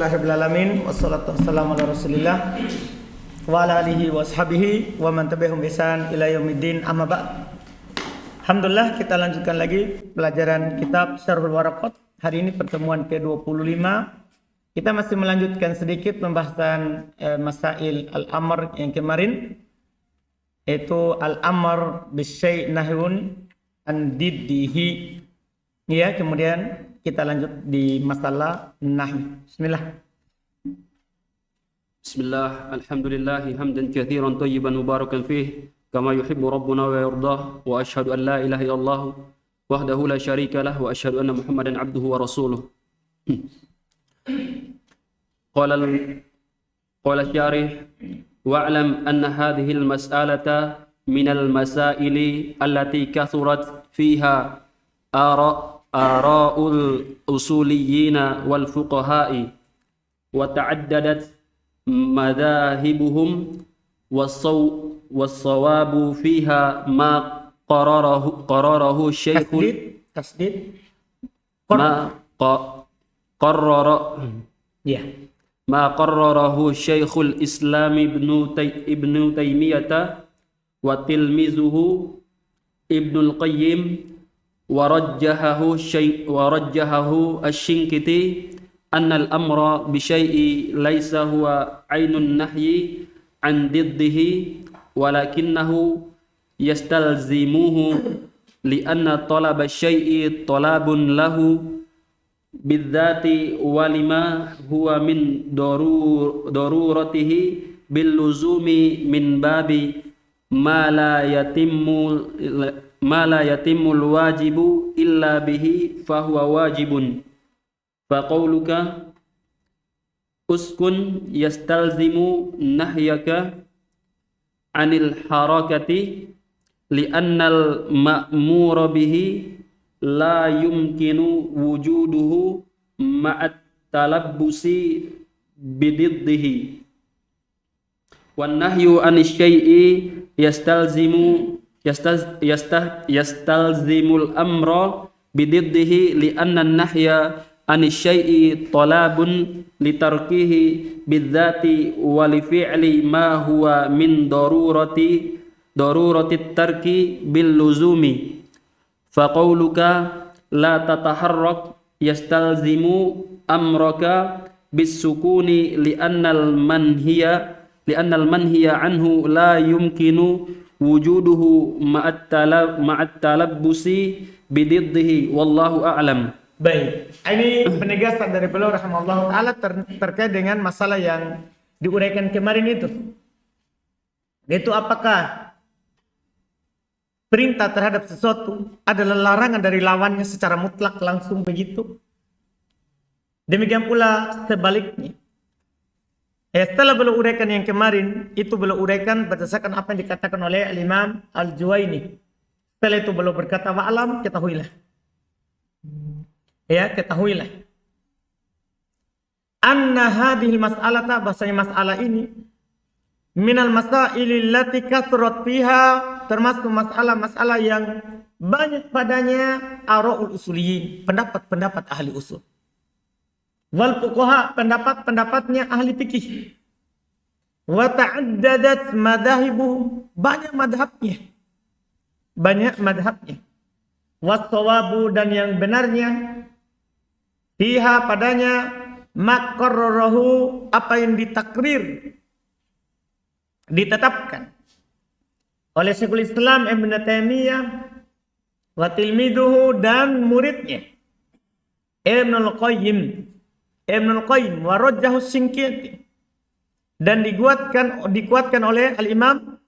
Alhamdulillahirabbil wassalatu wassalamu ala Rasulillah wa ala alihi wa ashabihi wa man tabi'ahum bi ihsan ila yaumiddin, amma ba'd. Alhamdulillah, kita lanjutkan lagi pelajaran kitab Syarhul Waraqat. Hari ini pertemuan ke-25. Kita masih melanjutkan sedikit pembahasan masail al-amr yang kemarin, yaitu al-amr bisyai' nahyun an diddihi. Ya, kemudian kita lanjut di masalah nahi. Bismillah. Bismillah, alhamdulillahi hamdan kathiran tayyiban mubarakan fih kama yuhibbu rabbuna wa yardah, wa ashhadu an la ilaha illallah wahdahu la syarika lah, wa ashhadu anna Muhammadan abduhu wa rasuluh. Qala syarih wa'lam anna hadhihi al-mas'alata min al-masaili allati kathurat fiha ara'ul usuliyina wal fuqaha'i wa ta'addadat madhahibuhum was-sawabu fiha ma qararahu syaikhul tasdid ma qararahu syaikhul islam ibnu taymiyah wa tilmizuhu ibnul qayyim ورجحه الشنقيطي أن الأمر بشيء ليس هو عين النهي عن ضده ولكنه يستلزمه لأن طلب الشيء طلب له بالذات ولما هو من ضرورته باللزوم من باب ما لا يتم الواجب إلا به فهو واجب فقولك أسكن يستلزم نهيك عن الحركة لأن المأمور به لا يمكن وجوده مع التلبس بضده والنهي عن الشيء yastalzimul amra bididdihi li'anna an-nahya anis syai'i talabun litarkihi bidzati wa li fi'li ma huwa min darurati tarki bil luzumi fa qawluka la tataharrak yastalzimu amraka bis sukuni li'anna al-manhiya anhu la yumkinu wujuduhu ma'at talabbusi bididdihi wallahu a'lam. Baik, ini penegasan dari beliau rahimahullah ta'ala terkait dengan masalah yang diuraikan kemarin itu. Yaitu apakah perintah terhadap sesuatu adalah larangan dari lawannya secara mutlak langsung begitu? Demikian pula sebaliknya. Setelah beliau uraikan yang kemarin, itu beliau uraikan berdasarkan apa yang dikatakan oleh Al-Imam Al-Juwaini. Setelah itu beliau berkata, wa'alam, ketahuilah. Ya, ketahuilah. Anna hadhil mas'alata, bahasanya masalah ini, minal masaili allati kathrat fiha, termasuk masalah-masalah yang banyak padanya ara'ul usuliyin, pendapat-pendapat ahli usul. Wal fuqaha, pendapat-pendapatnya ahli fikih. Wa ta'addadat madhahibuhum, banyak madhabnya. Was-sawabu, dan yang benarnya fiha padanya maqarrarahu, apa yang ditakrir, ditetapkan oleh Syekhul Islam Ibnu Taimiyah wa tilmiduhu, dan muridnya Ibnul Qayyim wa rajjahu Shinqiti, dan dikuatkan oleh Al-Imam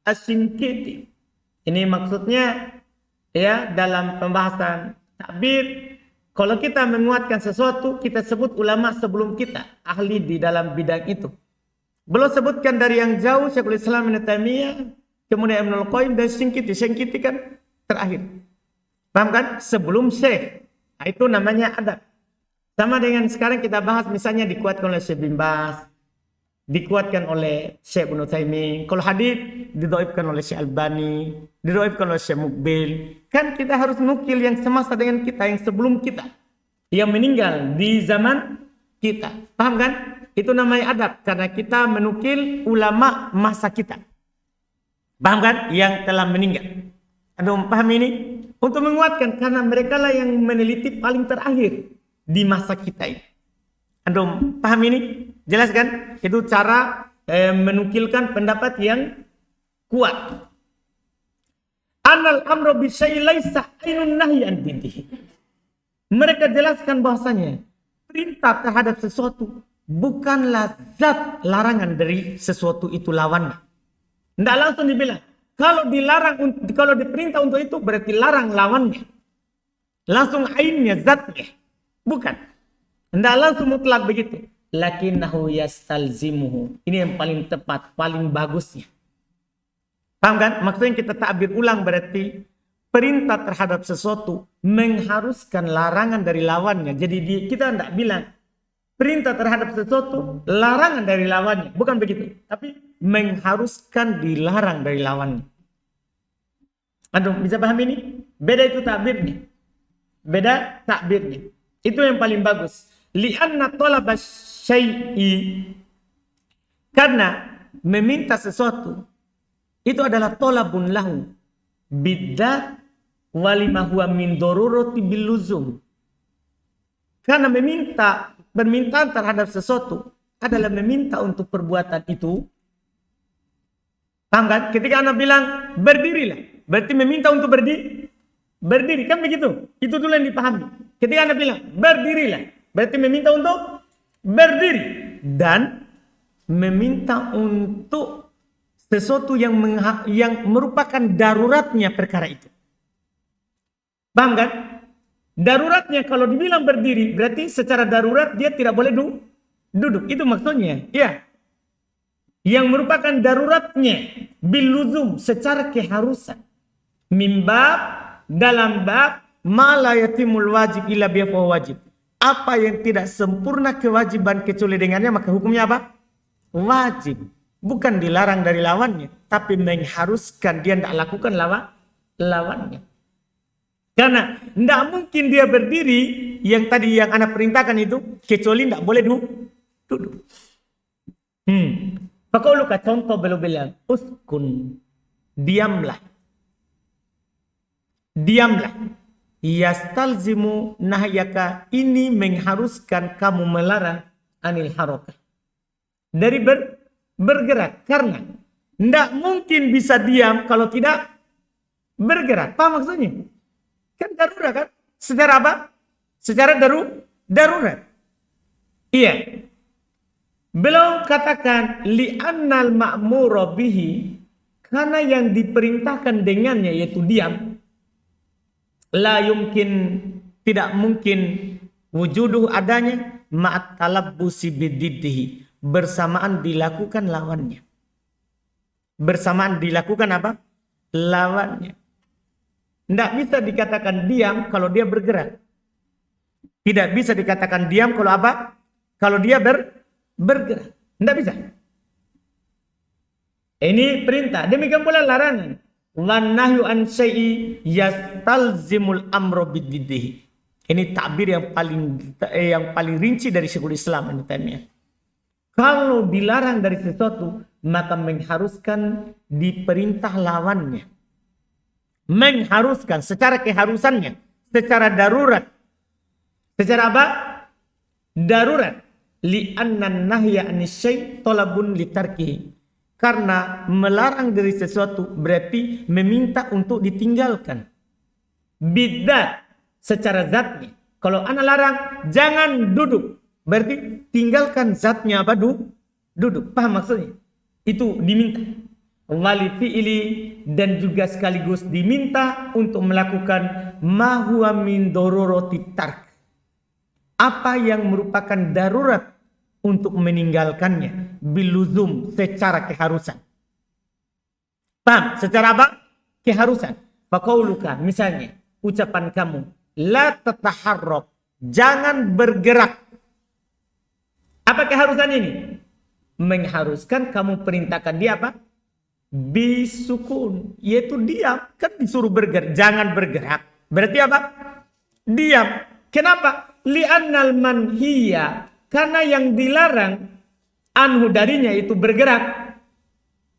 Asy-Shinqiti. Ini maksudnya ya dalam pembahasan takbir, kalau kita menguatkan sesuatu, kita sebut ulama sebelum kita, ahli di dalam bidang itu. Belum sebutkan dari yang jauh Syekhul Islam Ibnu Taimiyah, kemudian Ibnul Qayyim dan Shinqiti kan terakhir. Paham kan? Sebelum Syekh. Nah, itu namanya adab. Sama dengan sekarang kita bahas, misalnya dikuatkan oleh Syekh bin Baz, dikuatkan oleh Syekh Ibnu Taimiyah. Kalau hadis didhaifkan oleh Syekh Albani, didhaifkan oleh Syekh Mukbil. Kan kita harus nukil yang semasa dengan kita, yang sebelum kita, yang meninggal di zaman kita. Paham kan? Itu namanya adab karena kita menukil ulama masa kita. Paham kan? Yang telah meninggal. Anda paham ini? Untuk menguatkan karena mereka lah yang meneliti paling terakhir di masa kita ini. Anda paham ini? Jelas kan? Itu cara menukilkan pendapat yang kuat. Anal amro bisyai laisa ainun nahyi an diddihi. Mereka jelaskan bahwasanya perintah terhadap sesuatu bukanlah zat larangan dari sesuatu itu lawannya. Tidak langsung dibilang kalau dilarang, kalau diperintah untuk itu berarti larang lawannya. Langsung ainnya, zatnya. Bukan. Tidak langsung mutlak begitu. Lakinnahu yastalzimuhu. Ini yang paling tepat, paling bagusnya. Paham kan? Maksudnya kita takbir ulang berarti perintah terhadap sesuatu mengharuskan larangan dari lawannya. Jadi kita tidak bilang perintah terhadap sesuatu larangan dari lawannya. Bukan begitu. Tapi mengharuskan dilarang dari lawannya. Aduh, bisa paham ini? Beda itu takbirnya. Beda takbirnya. Itu yang paling bagus. Li'anna talaba syai'i. Karena meminta sesuatu itu adalah tolabun lahu bidda walima huwa min darurati biluzum. Karena permintaan terhadap sesuatu adalah meminta untuk perbuatan itu. Paham kan? Ketika anak bilang berdirilah, berarti meminta untuk berdiri kan begitu? Itu dulu yang dipahami. Ketika anak bilang berdirilah, berarti meminta untuk berdiri dan meminta untuk sesuatu yang merupakan daruratnya perkara itu. Paham kan? Daruratnya kalau dibilang berdiri berarti secara darurat dia tidak boleh duduk. Itu maksudnya. Ya. Yang merupakan daruratnya biluzum secara keharusan. Mimbab dalam bab ma la yatimul wajib illa bi wajib. Apa yang tidak sempurna kewajiban kecuali dengannya maka hukumnya apa? Wajib. Bukan dilarang dari lawannya, tapi mengharuskan dia tidak lakukan lawannya. Karena tidak mungkin dia berdiri yang tadi yang anak perintahkan itu kecuali tidak boleh duduk. Pakoluka contoh belum bilang uskun, diamlah. Yastalzimu nahyaka, ini mengharuskan kamu melarang anil harakah. Dari bergerak, karena tidak mungkin bisa diam kalau tidak bergerak. Apa maksudnya? Kan darurat kan? Secara apa? Secara darurat. Iya. Beliau katakan li'annal ma'mura bihi, karena yang diperintahkan dengannya yaitu diam. La yumkin, tidak mungkin wujuduh adanya ma'at talabbusi bididdihi, bersamaan dilakukan lawannya. Bersamaan dilakukan apa? Lawannya. Tidak bisa dikatakan diam kalau dia bergerak. Tidak bisa dikatakan diam kalau apa? Kalau dia bergerak. Tidak bisa. Ini perintah. Demikian pula larangan. Wan nahyu an syai'i yastalzimul amro bididdihi. Ini takbir yang paling rinci dari Syekhul Islam Ibnu Taimiyah. Kalau dilarang dari sesuatu, maka mengharuskan diperintah lawannya. Mengharuskan secara keharusannya, secara darurat. Secara apa? Darurat. Li'anna nahya anis syai' talabun litarkihi. Karena melarang dari sesuatu berarti meminta untuk ditinggalkan. Bidat secara zatnya. Kalau anak larang, jangan duduk. Berarti tinggalkan zatnya apa? Duduk. Paham maksudnya? Itu diminta. Wali fi'ili, dan juga sekaligus diminta untuk melakukan ma huwa min darurati tark. Apa yang merupakan darurat untuk meninggalkannya. Biluzum, secara keharusan. Paham? Secara apa? Keharusan. Faqauluka, misalnya ucapan kamu, la tataharrak, jangan bergerak. Apa keharusan ini? Mengharuskan kamu perintahkan dia apa? Bisukun, yaitu diam. Kan disuruh bergerak, jangan bergerak. Berarti apa? Diam. Kenapa? Li'annal manhiya Karena yang dilarang anhu darinya itu bergerak.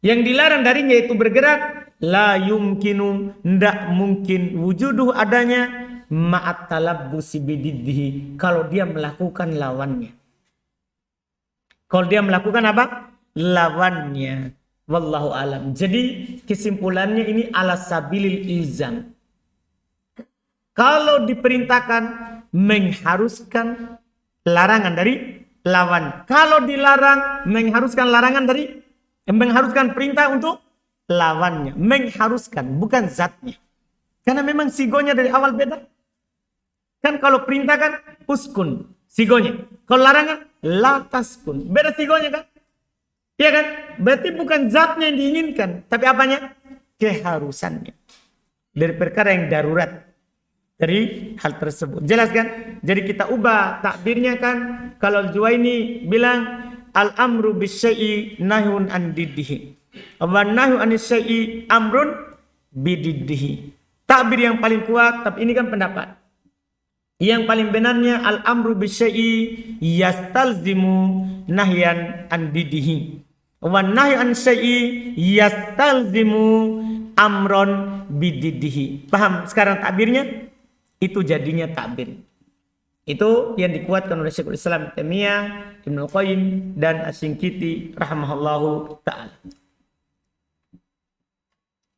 Yang dilarang darinya itu bergerak. La yumkinu, ndak mungkin wujuduh adanya ma'at talabbusi bididdihi. Kalau dia melakukan lawannya. Kalau dia melakukan apa? Lawannya. Wallahu alam. Jadi kesimpulannya ini ala sabilil ilzam. Kalau diperintahkan mengharuskan larangan dari lawan. Kalau dilarang mengharuskan larangan dari mengharuskan perintah untuk lawannya. Mengharuskan bukan zatnya. Karena memang sigonya dari awal beda. Kan kalau perintah kan uskun sigonya. Kalau larangan la taskun. Beda sigonya kan? Iya kan? Berarti bukan zatnya yang diinginkan, tapi apanya? Keharusannya. Dari perkara yang darurat. Dari hal tersebut. Jelas kan? Jadi kita ubah takbirnya kan. Kalau Juwaini bilang al-amru bisyai'i nahyun an diddihi. Wa nahyu an syai'i amrun bididdihi. Takbir yang paling kuat, tapi ini kan pendapat. Yang paling benarnya al-amru bisyai'i yastalzimu nahyan an diddihi. Wa nahyu an syai'i yastalzimu amron bididdihi. Paham sekarang takbirnya? Itu jadinya takbir. Itu yang dikuatkan oleh Syekhul Islam Taimiyah, Ibnu Qayyim dan Asy-Syinkiti rahimahullahu taala.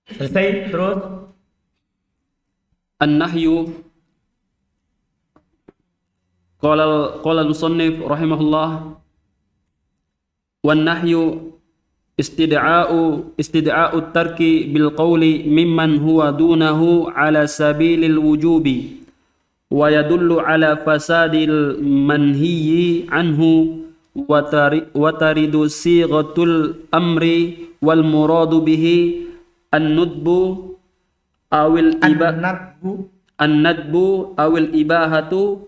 Selesai terus An-nahyu qala al-musannif rahimahullah wan nahyu istida'u tarki bil qawli mimman huwa dunahu ala sabilil wujubi wa yadullu ala fasadil manhiyyi anhu wa taridu sighatul amri wal muradu bihi an-nudbu awil an-nadbu awil ibahatu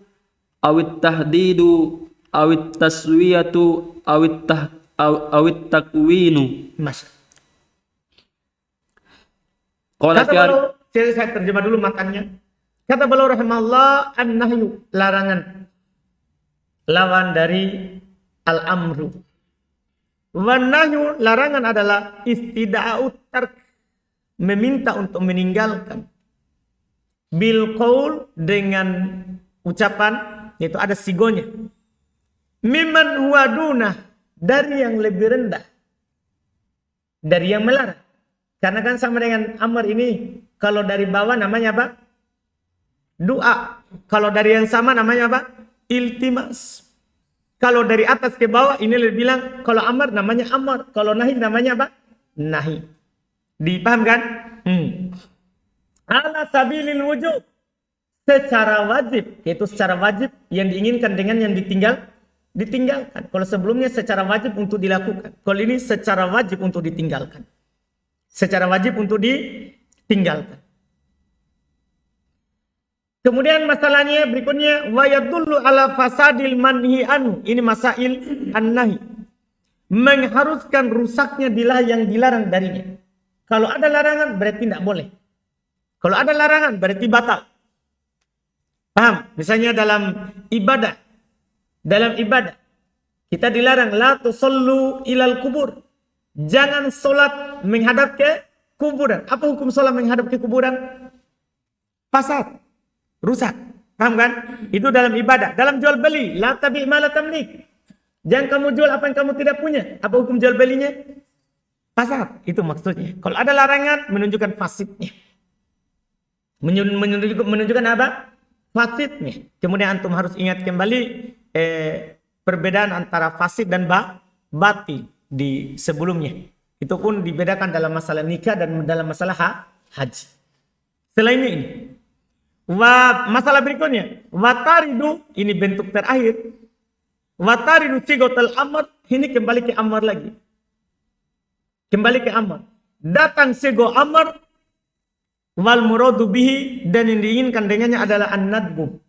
awit tahdidu awit taswiyatu awit takwinu. Mas. Qala saya terjemah dulu matannya. Kata beliau rahimahullah an-nahyu larangan. Lawan dari al-amru. Wan nahyu larangan adalah istida'u tark, meminta untuk meninggalkan. Bil qaul dengan ucapan, yaitu ada sigonya. Mimman huwa dunah, dari yang lebih rendah, dari yang melarang. Karena kan sama dengan amr ini, kalau dari bawah namanya apa? Doa. Kalau dari yang sama namanya apa? Iltimas. Kalau dari atas ke bawah ini lebih bilang, kalau amr namanya amr, kalau nahi namanya apa? Nahi. Dipaham kan? Ala sabilil wujub, secara wajib, yaitu secara wajib yang diinginkan dengan yang ditinggalkan. Kalau sebelumnya secara wajib untuk dilakukan. Kalau ini secara wajib untuk ditinggalkan. Secara wajib untuk ditinggalkan. Kemudian masalahnya berikutnya wa yadullu ala fasadil manhi anhu. Ini masail an-nahi. Mengharuskan rusaknya yang dilarang darinya. Kalau ada larangan berarti tidak boleh. Kalau ada larangan berarti batal. Paham? Misalnya dalam ibadah. Dalam ibadah kita dilarang la tusallu ilal kubur. Jangan solat menghadap ke kuburan. Apa hukum solat menghadap ke kuburan? Fasad, rusak. Paham kan? Itu dalam ibadah. Dalam jual beli, la tabi' ma la tamlik. Jangan kamu jual apa yang kamu tidak punya. Apa hukum jual belinya? Fasad. Itu maksudnya. Kalau ada larangan menunjukkan fasidnya. Menunjukkan apa? Fasidnya. Kemudian antum harus ingat kembali perbedaan antara fasid dan batil di sebelumnya. Itu pun dibedakan dalam masalah nikah dan dalam masalah haji. Selain ini, masalah berikutnya, wataridu, ini bentuk terakhir. Wataridu sigotal amr, ini kembali ke amr lagi. Kembali ke amr. Datang sigo amr, wal muradu bihi, dan yang diinginkan dengannya adalah an-nadbu,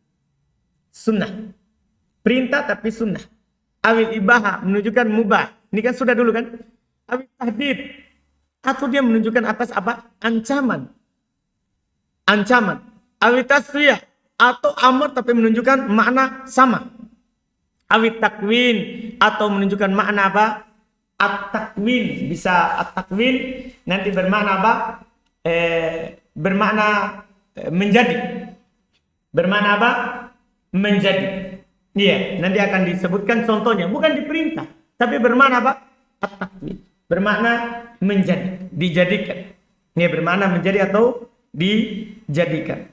sunnah. Perintah tapi sunnah. Awil ibaha menunjukkan mubah. Ini kan sudah dulu kan. Awil tahdid. Atau dia menunjukkan atas apa? Ancaman. Ancaman. Awil tasriyah. Atau amr tapi menunjukkan makna sama. awit takwin, atau menunjukkan makna apa? At-takwin, bisa at-takwin nanti bermakna apa? Bermakna menjadi. Bermakna apa? Menjadi. Iya, nanti akan disebutkan contohnya, bukan diperintah, tapi bermakna apa? At-takwin. Bermakna menjadi, dijadikan. Ini bermakna menjadi atau dijadikan.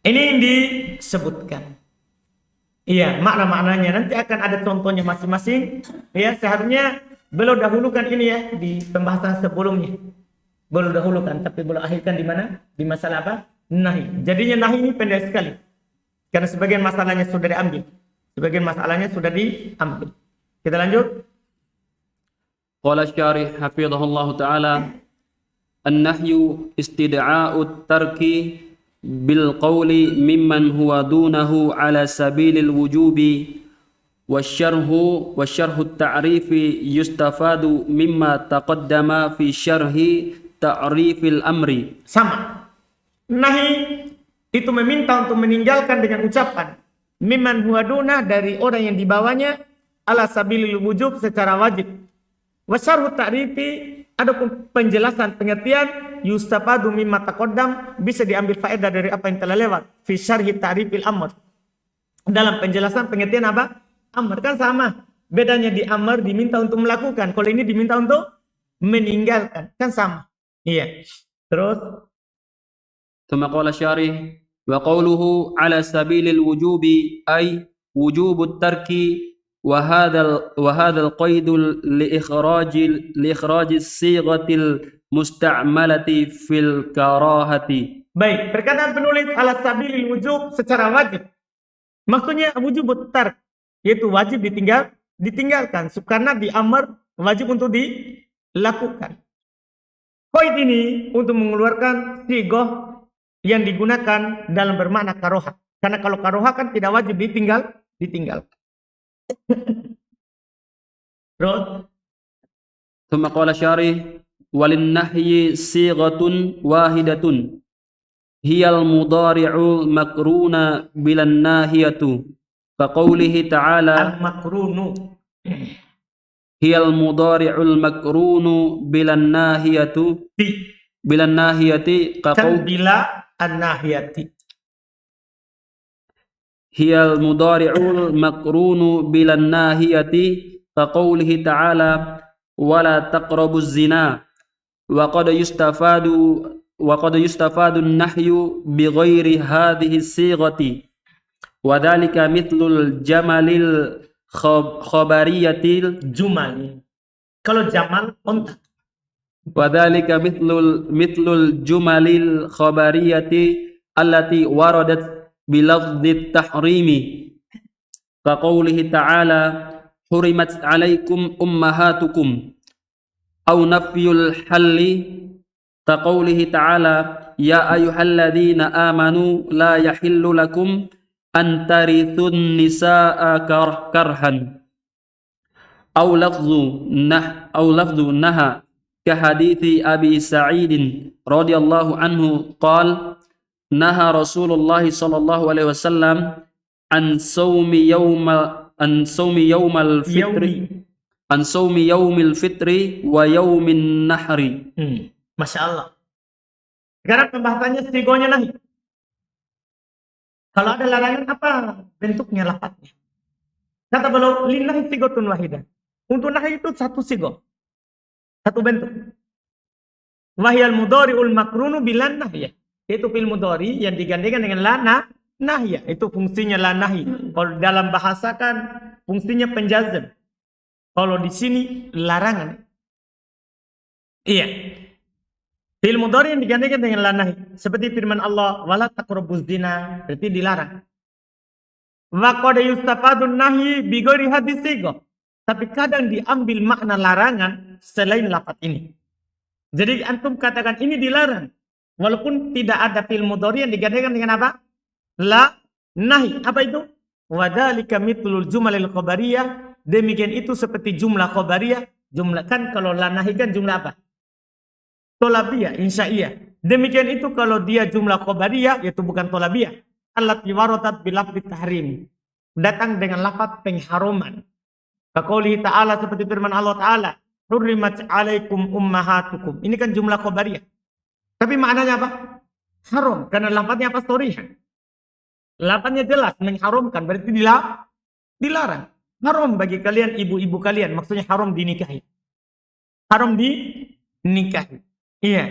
Ini yang disebutkan. Iya, makna-maknanya nanti akan ada contohnya masing-masing. Ya, seharusnya belum dahulukan ini ya di pembahasan sebelumnya. Belum dahulukan, tapi belum akhirkan di mana? Di masalah apa? Nahi. Jadinya nahi ini pendek sekali. Karena sebagian masalahnya sudah diambil. Sebagian masalahnya sudah diambil. Kita lanjut. Qala syarih hafizahullah ta'ala, an-nahyu istida'a'ut tarki bil qawli mimman huwa dunahu ala sabilil wujubi wasyarhu at-ta'rifi yustafadu mimma taqaddama fi syarhi ta'rifil amri. Sama. Nahi itu meminta untuk meninggalkan dengan ucapan mimman huwa duna, dari orang yang dibawanya, ala sabilil wujub, secara wajib. Wasyarhu ta'rifi, adapun penjelasan pengertian, yustafadu mimma taqaddam, bisa diambil faedah dari apa yang telah lewat, fi syarhi ta'rifil amr, dalam penjelasan pengertian apa? Amr. Kan sama, bedanya di amr diminta untuk melakukan, kalau ini diminta untuk meninggalkan, kan sama. Iya. Terus ثم قال الشارح وقوله على سبيل الوجوب أي وجوب الترك وهذا القيد لإخراج الصيغة المستعملة في الكراهة. Baik, perkataan penulis ala sabilil wujub, secara wajib. Maksudnya wujub tark, yaitu wajib ditinggalkan. Karena di amr wajib untuk dilakukan. Qaid ini untuk mengeluarkan sigoh yang digunakan dalam bermakna karoha. Karena kalau karoha kan tidak wajib ditinggalkan. Terus ثم قال الشارح وللنهي صيغة واحدة هي المضارع المقرون بلا الناهية كقوله تعالى al-makrunu, هي المضارع المقرون بلا الناهية kan bila an-nahiyati. هي المضارع المقرون بلا الناهية كقوله تعالى ولا تقربوا الزنا وقد يستفاد النهي بغير هذه الصيغة وذلك مثل الجمل الخبرية Jumali. Kalau jamal onta. وذلك مثل الجمل الخبرية التي وردت بلفظ التحريم كقوله تعالى حرمت عليكم أمهاتكم أو نفي الحل كقوله تعالى يا أيها الذين آمنوا لا يحل لكم أن ترثوا النساء كرها أو لفظ نهى كحديث أبي سعيد رضي الله عنه قال نهى رسول الله صلى الله عليه وسلم عن صوم يوم الفطر ويوم النحر. Masya Allah. Sekarang pembahasannya sigonya nahi. Kalau ada larangan, apa bentuknya lafadznya? Kata beliau, lillahi sigotun wahidah. Untuk nahi itu satu sigo, satu bentuk. Wahyal mudhari'ul makrunu bilan nahya. Itu fil mudhari yang digandengkan dengan la nahya. Itu fungsinya la nahi. Kalau dalam bahasa kan fungsinya penjazm. Kalau di sini larangan. Iya. Fil mudhari yang digandengkan dengan la nahi. Seperti firman Allah, wala taqrabuz zina, berarti dilarang. Wa qad yustafadun nahi bi ghairi hadis sigo. Tapi kadang diambil makna larangan selain lafaz ini. Jadi antum katakan ini dilarang. Walaupun tidak ada fil mudhari yang digandengkan dengan apa? La nahi. Apa itu? Wa dzalika mithlul jumalil khabariyah. Demikian itu seperti jumlah khabariyah. Jumlah kan kalau la nahi kan jumlah apa? Tolabiyah, insya'iyah. Demikian itu kalau dia jumlah khabariyah, yaitu bukan tolabiyah. Allati waradat bilafdhi tahrim. datang dengan lafaz pengharuman. Kaqoulihi ta'ala, seperti firman Allah Ta'ala, hurrimat 'alaikum ummahatukum. Ini kan jumlah khobariyah. Tapi maknanya apa? Haram. Karena lafaznya apa? Storihan. Lafaznya jelas, mengharumkan. Berarti dilarang. Haram bagi kalian, ibu-ibu kalian. Maksudnya haram dinikahi. Haram dinikahi. Iya.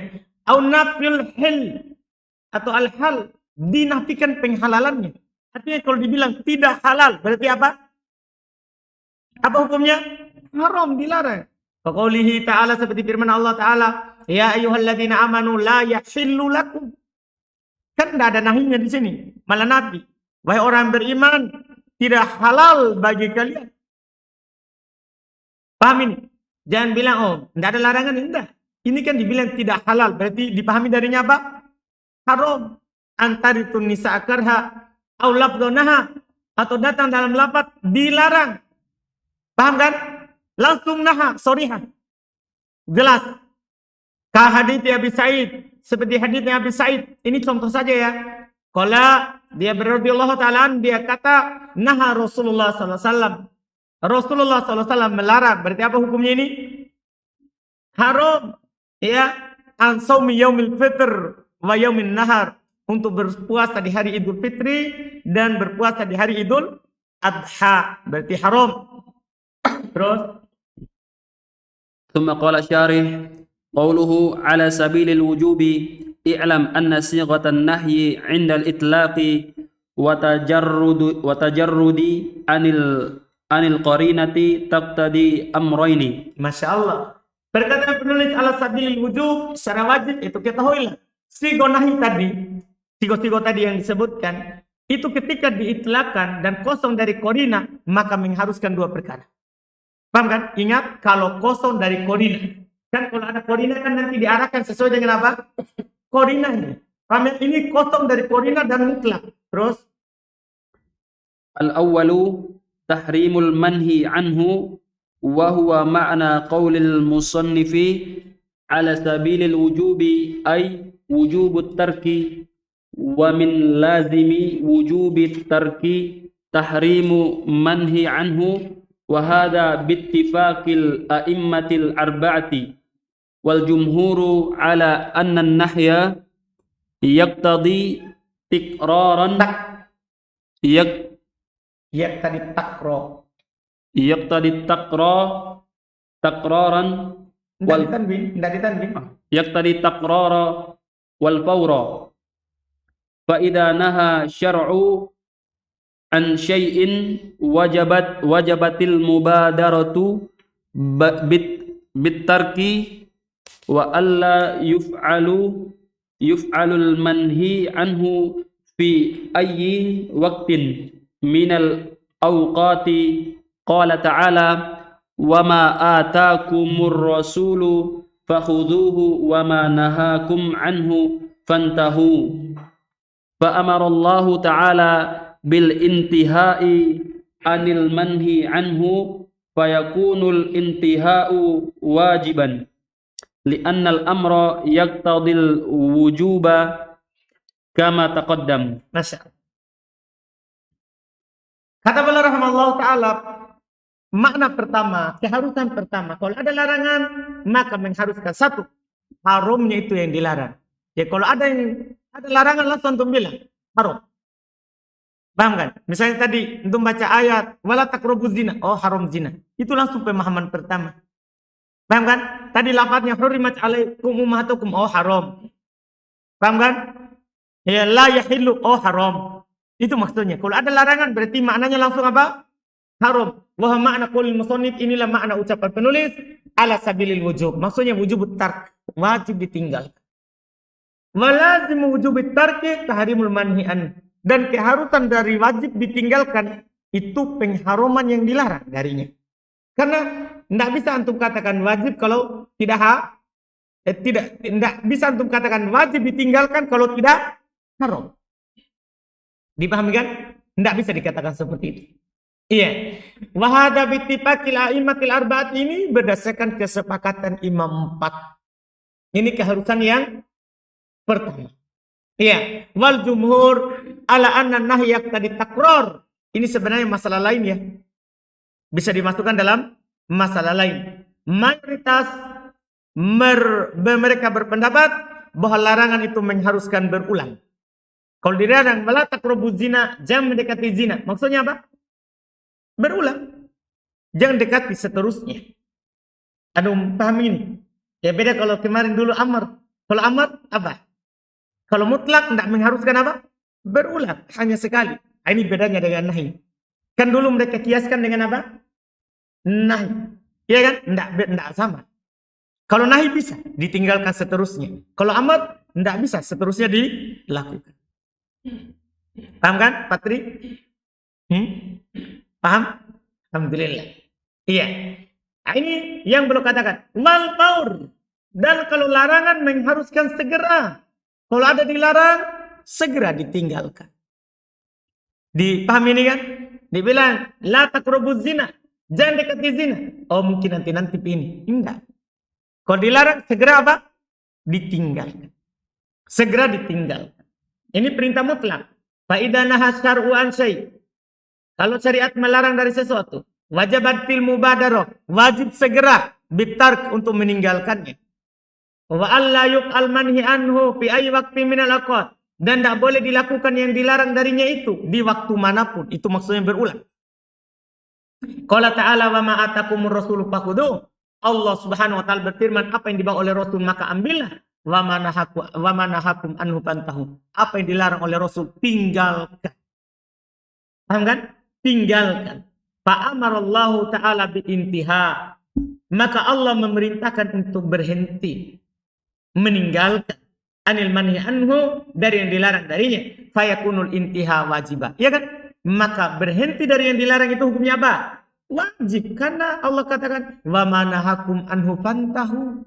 Au nafil hil. Atau al-hal. Dinafikan penghalalannya. Artinya kalau dibilang tidak halal. Berarti apa? Apa hukumnya? Haram, dilarang. Kaqoulihi ta'ala, seperti firman Allah Ta'ala, ya ayyuhalladzina amanu la yahillu lakum. Kan tidak ada nahinya di sini. Malah Nabi. Wahai orang beriman, tidak halal bagi kalian. Paham ini? Jangan bilang, oh, tidak ada larangan. Tidak. Ini kan dibilang tidak halal. Berarti dipahami darinya apa? Haram. Antaritun nisa akarha. Au labdonaha. Atau datang dalam lafaz dilarang. Paham kan? Langsung naha, sorihah. Jelas. Ka hadits Abi Sa'id. Seperti haditsnya Abi Sa'id. Ini contoh saja ya. Qala dia radhiyallahu ta'ala, dia kata naha Rasulullah sallallahu alaihi wasallam. Rasulullah sallallahu alaihi wasallam melarang. Berarti apa hukumnya ini? Haram. Ya, an shaumi yaumil fitr wa yaumin nahar, untuk berpuasa di hari Idul Fitri dan berpuasa di hari Idul Adha. Berarti haram. Terus ثم قال الشارح قوله على سبيل الوجوب اعلم أن صيغة النهي عند الإطلاق وتجرد عن القرينة تقتضي أمرين. Masya Allah. Perkataan penulis ala sabilil wujub, secara wajib, itu ketahuilah. Sigo nahi tadi, sigo-sigo tadi yang disebutkan, itu ketika diitlakan dan kosong dari korina, maka mengharuskan dua perkara. Paham kan? Ingat, kalau kosong dari korina. Kan kalau ada korina kan nanti diarahkan sesuai dengan apa? Korinanya. Paham ya? Ini kosong dari korina dan mutlak. Terus? Al-awwalu tahrimul manhi anhu wa huwa ma'na qawlil musannifi ala sabilil wujubi ay wujubut tarki wa min lazimi wujubit tarki tahrimu manhi anhu. وهذا باتفاق الأئمة الأربعة والجمهور على أن النهي يقتضي تكرارا يقتضي تكرارا يقتضي تكرارا والفور. فإذا نهى شرع an syai'in wajabatil mubadaratu bitarki wa alla yuf'alul manhi anhu fi ayyi waqtin minal awqati. Qala ta'ala wa ma atakumur rasulu fakhudhuhu wa ma nahakum anhu fantahu. Fa amara Allah ta'ala bil intihai anil manhi anhu fayakunul intihau wajiban li'annal amra yaqtadil wujuba kama taqaddam. Masya. Kata beliau rahimahullah ta'ala, makna pertama, keharusan pertama, kalau ada larangan maka mengharuskan. Satu, haramnya itu yang dilarang. Ya kalau ada larangan langsung antum bilang haram. Paham kan? Misalnya tadi untuk baca ayat wala taqrabuz zina, oh haram zina. Itu langsung pemahaman pertama. Paham kan? Tadi lafaznya hurrimat 'alaikum ummahatukum, oh haram. Paham kan? Ya la yahillu, oh haram. Itu maksudnya. Kalau ada larangan berarti maknanya langsung apa? Haram. Wa makna qaulil musannif, inilah makna ucapan penulis ala sabilil wujub. Maksudnya wujubut tark, wajib ditinggalkan. Wa lazim wujubit tarki tahrimul manhi an. Dan keharusan dari wajib ditinggalkan itu pengharuman yang dilarang darinya. Karena tidak bisa antum katakan wajib kalau tidak bisa antum katakan wajib ditinggalkan kalau tidak haram. Dipahami kan? Tidak bisa dikatakan seperti itu. Iya. Wa hadza bittifaqil a'immatil arba'at, ini berdasarkan kesepakatan imam 4. Ini keharusan yang pertama. Iya, wal jumhur ala anna nahy yaqtadi takrar. Ini sebenarnya masalah lain ya. Bisa dimasukkan dalam masalah lain. Mayoritas mereka berpendapat bahwa larangan itu mengharuskan berulang. Kalau dilarang, la taqrabuz zina, jangan mendekati zina. Maksudnya apa? Berulang. Jangan dekati seterusnya. Paham ini? Ya beda kalau kemarin dulu amar. Kalau amar apa? Kalau mutlak tidak mengharuskan apa? Berulang. Hanya sekali. Ini bedanya dengan nahi. Kan dulu mereka kiaskan dengan apa? Nahi. Iya kan? Tidak sama. Kalau nahi bisa ditinggalkan seterusnya. Kalau amar tidak bisa seterusnya dilakukan. Paham kan, Patri? Paham? Alhamdulillah. Iya. Nah, ini yang belum katakan. Wal faur. Dan kalau larangan mengharuskan segera. Kalau ada dilarang, segera ditinggalkan. Dipahami ini kan? Dibilang, la taqrabuz zina. Jangan dekati zina. Oh mungkin nanti ini. Enggak. Kalau dilarang, segera apa? Ditinggalkan. Segera ditinggalkan. Ini perintah mutlak. Fa'idha nahas syar'u an syai'. Kalau syariat melarang dari sesuatu, wajibat fil mubadarah, wajib segera bitark untuk meninggalkannya. Wa alla yuf'al manhi anhu fi ayyi waqtin minal awqat. Dan tidak boleh dilakukan yang dilarang darinya itu di waktu manapun. Itu maksudnya berulang. Qala ta'ala wa ma atakumur rasulu fakhudhu. Allah Subhanahu wa taala berfirman, apa yang dibawa oleh Rasul maka ambillah. Wa ma nahakum anhu fantahu. Apa yang dilarang oleh Rasul tinggalkan. Paham kan? Tinggalkan. Fa amarallahu ta'ala bi intiha. Maka Allah memerintahkan untuk berhenti. Meninggalkan. Anil manhi anhu, dari yang dilarang darinya. Fayakunul intiha wajibah. Iya kan? Maka berhenti dari yang dilarang itu hukumnya apa? Wajib. Karena Allah katakan, wa ma nahakum anhu fantahu.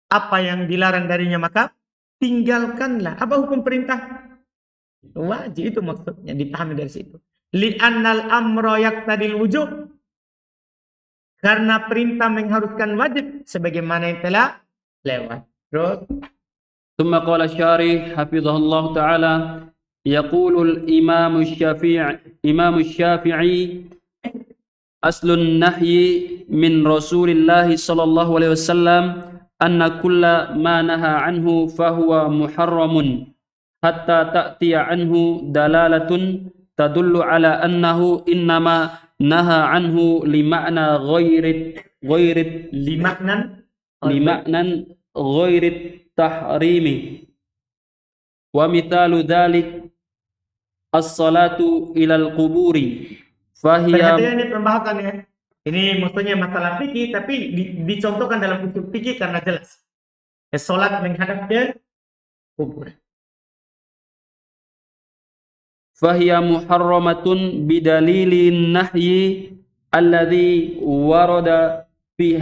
Apa yang dilarang darinya maka tinggalkanlah. Apa hukum perintah? Wajib, itu maksudnya, dipahami dari situ. Li'annal amra yaqtadil wujub. Karena perintah mengharuskan wajib sebagaimana yang telah lewat. Terus ثم قال الشارح حفظه الله تعالى يقول إمام الشافعي أصل النهي من رسول الله صلى الله عليه وسلم أن كل ما نهى عنه فهو محرم حتى تأتي عنه دلالة تدل على أنه إنما نهى عنه لمعنى غير التحريم ومثال ذلك الصلاة إلى القبور فهي. Perhatikan ini pembahasannya. Ini maksudnya masalah fikih tapi dicontohkan dalam usul fikih karena jelas. Salat menghadap ke kubur. فهي محرمة بدليل النهي الذي ورد في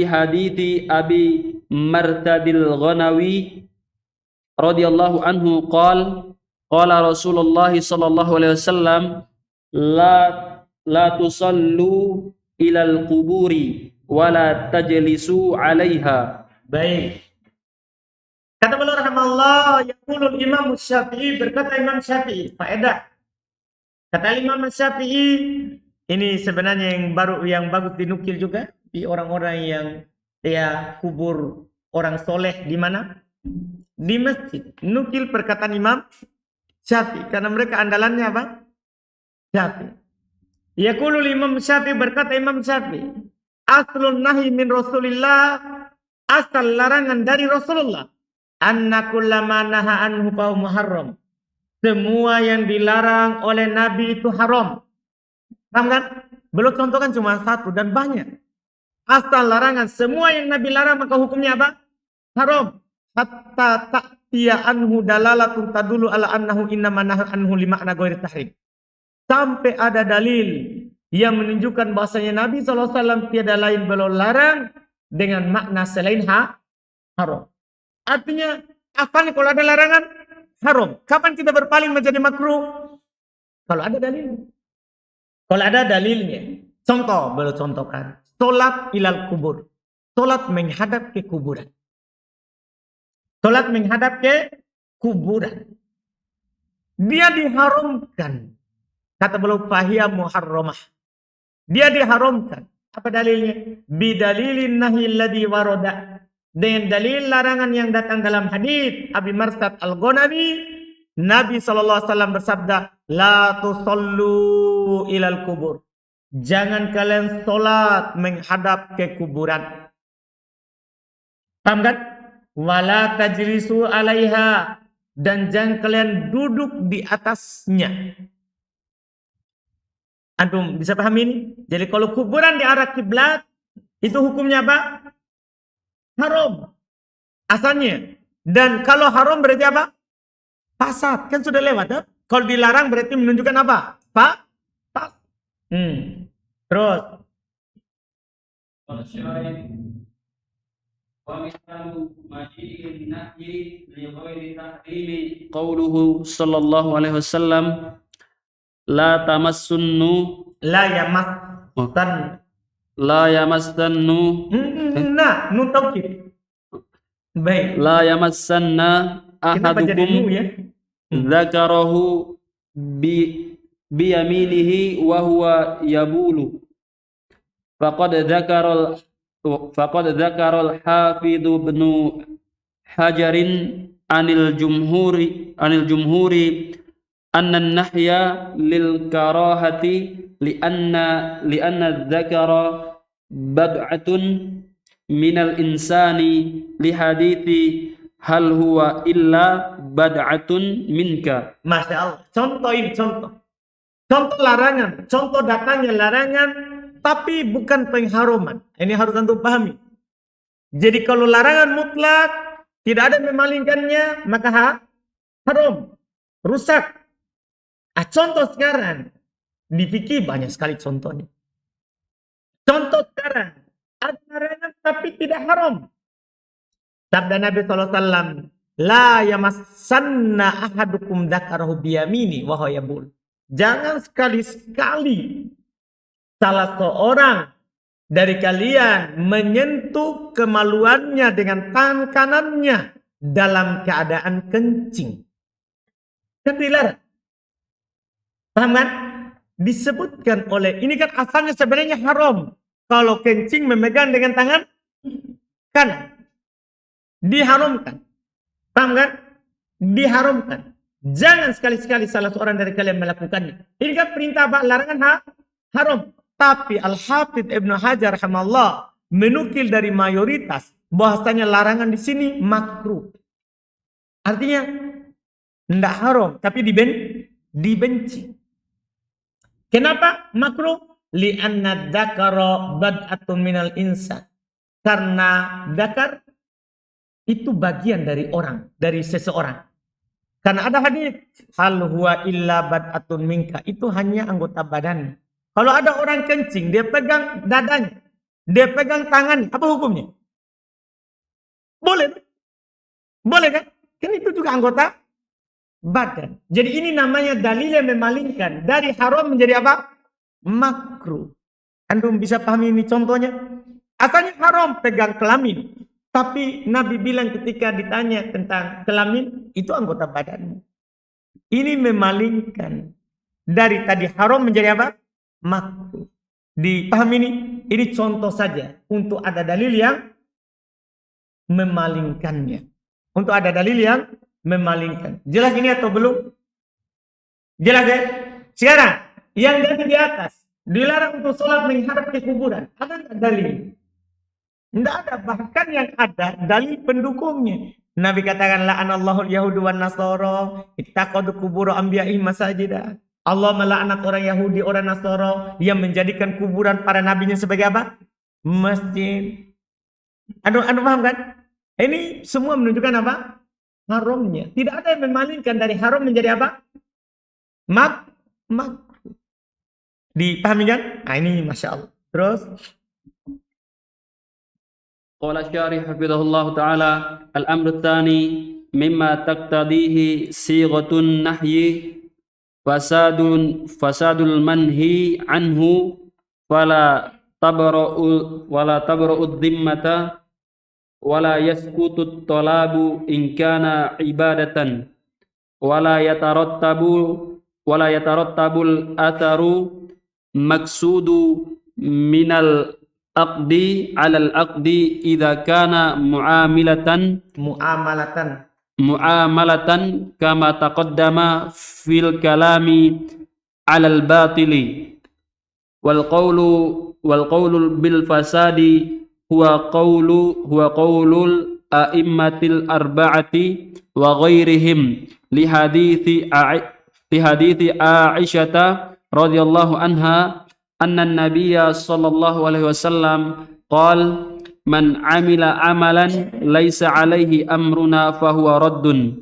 حديث أبي مرتد الغنوي رضي الله عنه قال رسول الله صلى الله عليه وسلم لا تصلوا إلى القبور ولا تجلسوا عليها. Baik. Kata beliau rahimahullah, yaqulul Imam Syafi'i, berkata Imam Syafi'i, faedah. Kata Imam Syafi'i, ini sebenarnya yang bagus dinukil juga di orang-orang yang kubur orang soleh di mana? Di masjid. Nukil perkataan Imam Syafi'i karena mereka andalannya apa? Syafi'i. Yaqulul Imam Syafi'i, berkata Imam Syafi'i, aslun nahi min Rasulillah, asal larangan dari Rasulullah. Anna kullama naha anhu fa muharram. Semua yang dilarang oleh Nabi itu haram. Paham kan? Belum contohkan cuma satu dan banyak. Asal larangan, semua yang Nabi larang maka hukumnya apa? Haram. Hatta ta'tiya anhu dalalatun tadulu ala annahu innama naha anhu lima'na ghairi tahrim. Sampai ada dalil yang menunjukkan bahasanya Nabi SAW tiada lain beliau larang dengan makna selain haram. Artinya, apa nih kalau ada larangan? Haram. Kapan kita berpaling menjadi makruh? Kalau ada dalilnya. Kalau ada dalilnya. Contoh, boleh contohkan. Solat ilal kubur. Solat menghadap ke kuburan. Solat menghadap ke kuburan. Dia diharamkan. Kata beliau fahiya muharramah. Dia diharamkan. Apa dalilnya? Bidalilin nahi alladhi warada. Dengan dalil larangan yang datang dalam hadis Abi Marsad Al-Ghanawi, Nabi SAW bersabda, la tusallu ilal kubur. Jangan kalian sholat menghadap ke kuburan. Paham kan? Wala tajlisu alaiha. Dan jangan kalian duduk di atasnya. Antum bisa paham ini? Jadi kalau kuburan di arah kiblat, itu hukumnya apa? Haram. Asalnya. Dan kalau haram berarti apa? Fasad. Kan sudah lewat. Ya? Kalau dilarang berarti menunjukkan apa? Pas. Terus. Qauluhu sallallahu alaihi wasallam la tamassunnu La yamas. la yamassannu Nah, nun taukid. Baik. la yamassanna Kenapa jadi nu ahadukum ya? dzakarahu biyaminihi wa huwa yabulu faqad dzakaral hafidhu ibnu hajarin anil jumhuri anna nahya lil karahati lianna dzakara bad'atun minal insani li hadithi hal huwa illa bad'atun minka. Masya Allah. Contoh ini, contoh. Contoh larangan. Contoh datangnya larangan, tapi bukan pengharuman. Ini harus antum pahami. Jadi kalau larangan mutlak, tidak ada memalingkannya, maka haram. Rusak. Contoh sekarang. Di fikih banyak sekali contohnya. Contoh sekarang. Ada larangan tapi tidak haram. Sabda Nabi SAW, la yamassanna ahadukum dzakarahu biyamini wa huwa yabul. Jangan sekali-sekali salah seorang dari kalian menyentuh kemaluannya dengan tangan kanannya dalam keadaan kencing. Kan dilarang. Paham kan? Disebutkan oleh, ini kan asalnya sebenarnya haram. Kalau kencing memegang dengan tangan kanan. Diharamkan. Paham kan? Diharamkan. Jangan sekali-sekali salah seorang dari kalian melakukannya. Ini kan perintah larangan haram. Tapi Al-Hafidh Ibnu Hajar rahimahullah menukil dari mayoritas bahwasanya larangan di sini makruh. Artinya tidak haram, tapi dibenci. Kenapa makruh? Li'anna dzakara bad'atun minal insan. Karena dzakar itu bagian dari orang, dari seseorang. Karena ada hadis, hal huwa illa bad'atun minka, itu hanya anggota badan. Kalau ada orang kencing, dia pegang dadanya, dia pegang tangannya, apa hukumnya? Boleh. Boleh kan? Kan itu juga anggota badan. Jadi ini namanya dalil yang memalingkan dari haram menjadi apa? Makruh. Antum bisa pahami ini contohnya? Asalnya haram pegang kelamin. Tapi Nabi bilang ketika ditanya tentang kelamin, itu anggota badanmu. Ini memalingkan. Dari tadi haram menjadi apa? Makruh. Dipahami ini? Ini contoh saja. Untuk ada dalil yang memalingkannya. Untuk ada dalil yang memalingkan. Jelas ini atau belum? Jelas ya? Sekarang, yang di atas. Dilarang untuk sholat menghadap ke kuburan. Ada nggak dalil? Tidak ada, bahkan yang ada dalil pendukungnya. Nabi katakan la'anallahu al-yahudu wan nasara ittaqadu qubur anbiya'ihim masajida. Allah melaknat orang Yahudi, orang Nasara yang menjadikan kuburan para nabinya sebagai apa? Masjid. Anu paham kan? Ini semua menunjukkan apa? Haramnya. Tidak ada yang memalingkan dari haram menjadi apa? Makruh. Dipahami kan? Nah, ini Masya Allah. Terus Qala syarih hafizahullah ta'ala al-amru tsani mimma taqtadihi sighatun nahyi fasadul manhi anhu wala tabra'u dhimmata wala yasqutu talabu in kana ibadatan wala yatarattabul atharu maqsudu minal aqdi 'alal aqdi idza kana mu'amalatan kama taqaddama fil kalami 'alal batili wal qawlu bil fasadi huwa qaulul a'immatil arba'ati wa ghairihim li hadithi Aisyah radhiyallahu anha anna an-nabiyya sallallahu alaihi wasallam qala man 'amila 'amalan laisa 'alaihi amruna fahuwa raddun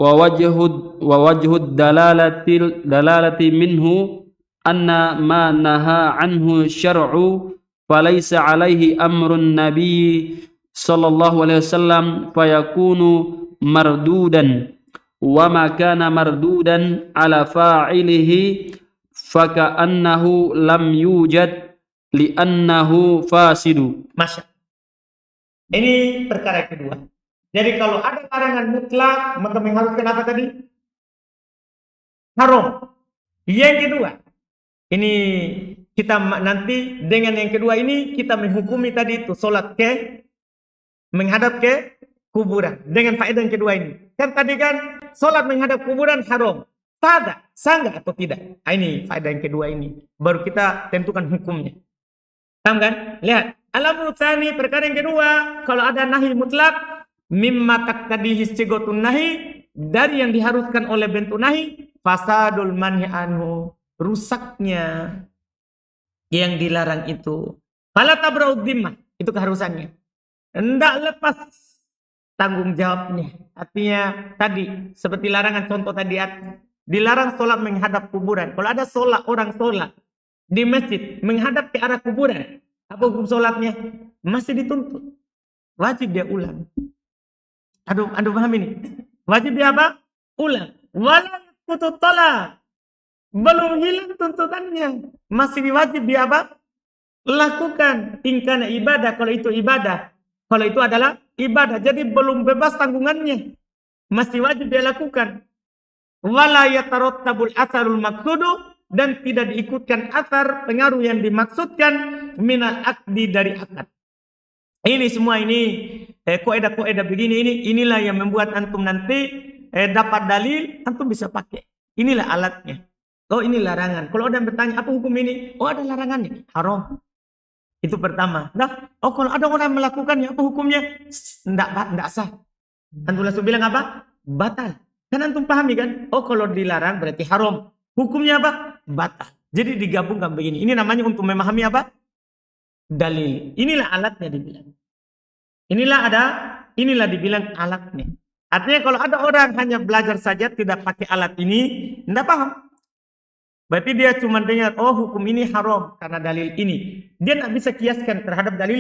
wa wajhud dalalati minhu anna ma naha anhu syar'u falaisa 'alaihi amrun nabiyyi sallallahu alaihi wasallam fayakunu mardudan wa ma kana mardudan ala fa'ilihi faka'annahu lam yujad li'annahu fasidu. Masya. Ini perkara kedua. Jadi kalau ada larangan mutlak maka mengharuskan apa tadi? Haram. Yang kedua, ini kita nanti dengan yang kedua ini kita menghukumi tadi itu salat menghadap ke kuburan dengan faedah yang kedua ini. Kan tadi kan salat menghadap kuburan haram. Sah nggak atau tidak? Ini faedah yang kedua ini. Baru kita tentukan hukumnya. Paham kan? Lihat. Al-amru tsani, perkara yang kedua, kalau ada nahi mutlak mimma taqtadihi istighatun nahi, dari yang diharuskan oleh bentuk nahi, fasadul manhi anhu, rusaknya yang dilarang itu. Fala tabra'ud dhimmah, itu keharusannya. Hendak lepas tanggung jawabnya. Artinya tadi seperti larangan contoh tadi dilarang sholat menghadap kuburan. Kalau ada orang sholat di masjid menghadap ke arah kuburan, apa hukum sholatnya? Masih dituntut. Wajib dia ulang. Aduh paham ini. Wajib dia apa? Ulang. Walau putus tolak. Belum hilang tuntutannya. Masih wajib dia apa? Lakukan. Ingkana ibadah. Kalau itu ibadah. Kalau itu adalah ibadah. Jadi belum bebas tanggungannya. Masih wajib dia lakukan. Wala yatarattabul atharul maqsudu, dan tidak diikutkan athar pengaruh yang dimaksudkan minal akdi dari akad. Ini semua ini kaidah-kaidah begini inilah yang membuat antum nanti dapat dalil, antum bisa pakai. Inilah alatnya. Oh ini larangan. Kalau ada yang bertanya apa hukum ini? Oh ada larangannya. Haram. Itu pertama. Nah, oh kalau ada orang melakukannya apa hukumnya? Enggak sah. Antum langsung bilang apa? Batal. Kan antum pahami kan? Oh kalau dilarang berarti haram. Hukumnya apa? Batal. Jadi digabungkan begini. Ini namanya untuk memahami apa? Dalil. Inilah alatnya dibilang. Inilah dibilang alatnya. Artinya kalau ada orang hanya belajar saja tidak pakai alat ini, tidak paham. Berarti dia cuma dengar, oh hukum ini haram karena dalil ini. Dia tidak bisa kiaskan terhadap dalil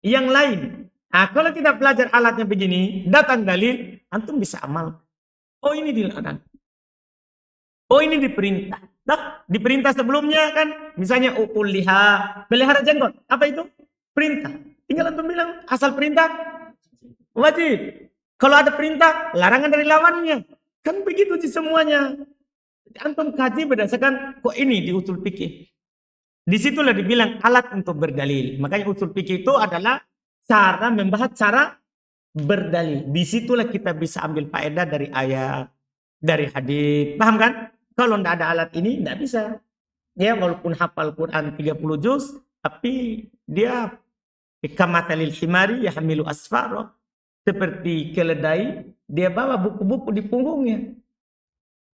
yang lain. Nah, kalau kita belajar alatnya begini, datang dalil, antum bisa amal. Oh ini dilarang. Oh ini diperintah. Nah, diperintah sebelumnya kan, misalnya pelihara jenggot. Apa itu? Perintah. Tinggal antum bilang, asal perintah wajib. Kalau ada perintah, larangan dari lawannya. Kan begitu sih semuanya. Antum kaji berdasarkan kok ini di usul fikih. Disitulah dibilang alat untuk berdalil. Makanya usul fikih itu adalah cara membahas cara berdalil. Disitulah kita bisa ambil faedah dari ayat, dari hadis. Paham kan? Kalau tidak ada alat ini, tidak bisa. Ya, walaupun hafal Quran 30 juz, tapi dia kamatalil himari yahmilu asfara. Seperti keledai, dia bawa buku-buku di punggungnya.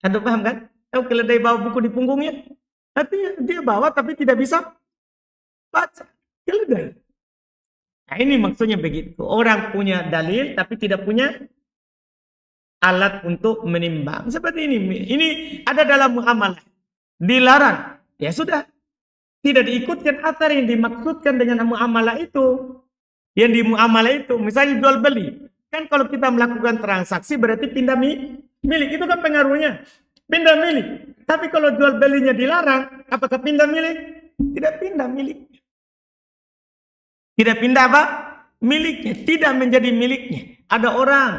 Anda paham kan? Tahu keledai bawa buku di punggungnya? Artinya dia bawa tapi tidak bisa baca. Keledai. Nah ini maksudnya begitu. Orang punya dalil tapi tidak punya alat untuk menimbang. Seperti ini. Ini ada dalam muamalah. Dilarang. Ya sudah. Tidak diikutkan athar yang dimaksudkan dengan muamalah itu. Yang di muamalah itu. Misalnya jual beli. Kan kalau kita melakukan transaksi berarti pindah milik. Itu kan pengaruhnya. Pindah milik. Tapi kalau jual belinya dilarang. Apakah pindah milik? Tidak pindah milik. Tidak pindah apa? Miliknya. Tidak menjadi miliknya. Ada orang.